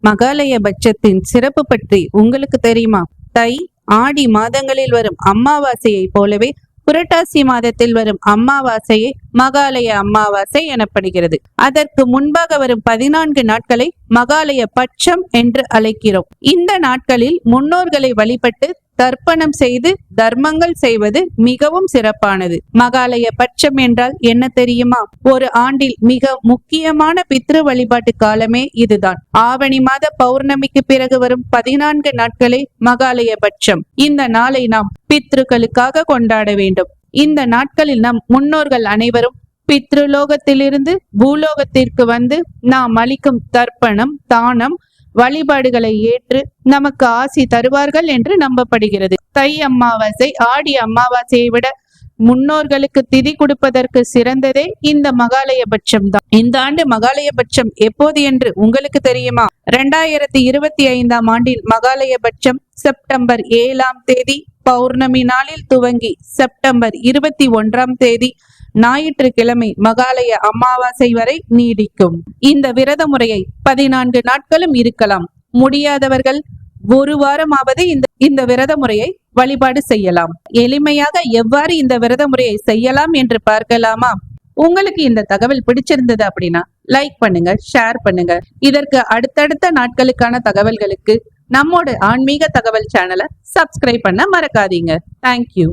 மகாலயபட்சத்தின் சிறப்பு பற்றி உங்களுக்கு தெரியுமா? தை, ஆடி மாதங்களில் வரும் அமாவாசையை போலவே புரட்டாசி மாதத்தில் வரும் அமாவாசையை மகாலய அமாவாசை எனப்படுகிறது. அதற்கு முன்பாக வரும் 14 நாட்களை மகாலய பட்சம் என்று அழைக்கிறோம். இந்த நாட்களில் முன்னோர்களை வழிபட்டு தர்ப்பணம் செய்து தர்மங்கள் செய்வது மிகவும் சிறப்பானது. மகாலய பட்சம் என்றால் என்ன தெரியுமா? ஒரு ஆண்டில் மிக முக்கியமான பித்ரு வழிபாட்டு காலமே இதுதான். ஆவணி மாத பௌர்ணமிக்கு பிறகு வரும் 14 நாட்களே மகாலய பட்சம். இந்த நாளை நாம் பித்ருக்களுக்காக கொண்டாட வேண்டும். இந்த நாட்களில் நம் முன்னோர்கள் அனைவரும் பித்ருலோகத்திலிருந்து பூலோகத்திற்கு வந்து நாம் அளிக்கும் தர்ப்பணம், தானம், வழிபாடுகளை ஏற்று நமக்கு ஆசி தருவார்கள் என்று நம்பப்படுகிறது. தை அமாவாசை, ஆடி அமாவாசையை விட முன்னோர்களுக்கு திதி கொடுப்பதற்கு சிறந்ததே இந்த மகாலயபட்சம் தான். இந்த ஆண்டு மகாலயபட்சம் எப்போது என்று உங்களுக்கு தெரியுமா? 2025ஆம் ஆண்டின் மகாலயபட்சம் செப்டம்பர் 7ஆம் தேதி பௌர்ணமி நாளில் துவங்கி செப்டம்பர் 21ஆம் தேதி ஞாயிற்றுக்கிழமை மகாலய அமாவாசை வரை நீடிக்கும். இந்த விரத முறையை 14 நாட்களும் இருக்கலாம். முடியாதவர்கள் ஒரு வாரமாவது இந்த விரத முறையை வழிபாடு செய்யலாம். எளிமையாக எவ்வாறு இந்த விரத முறையை செய்யலாம் என்று பார்க்கலாமா? உங்களுக்கு இந்த தகவல் பிடிச்சிருந்தது அப்படின்னா லைக் பண்ணுங்க, ஷேர் பண்ணுங்க. இதற்கு அடுத்தடுத்த நாட்களுக்கான தகவல்களுக்கு நம்மோட ஆன்மீக தகவல் சேனலை சப்ஸ்கிரைப் பண்ண மறக்காதீங்க. தேங்க்யூ.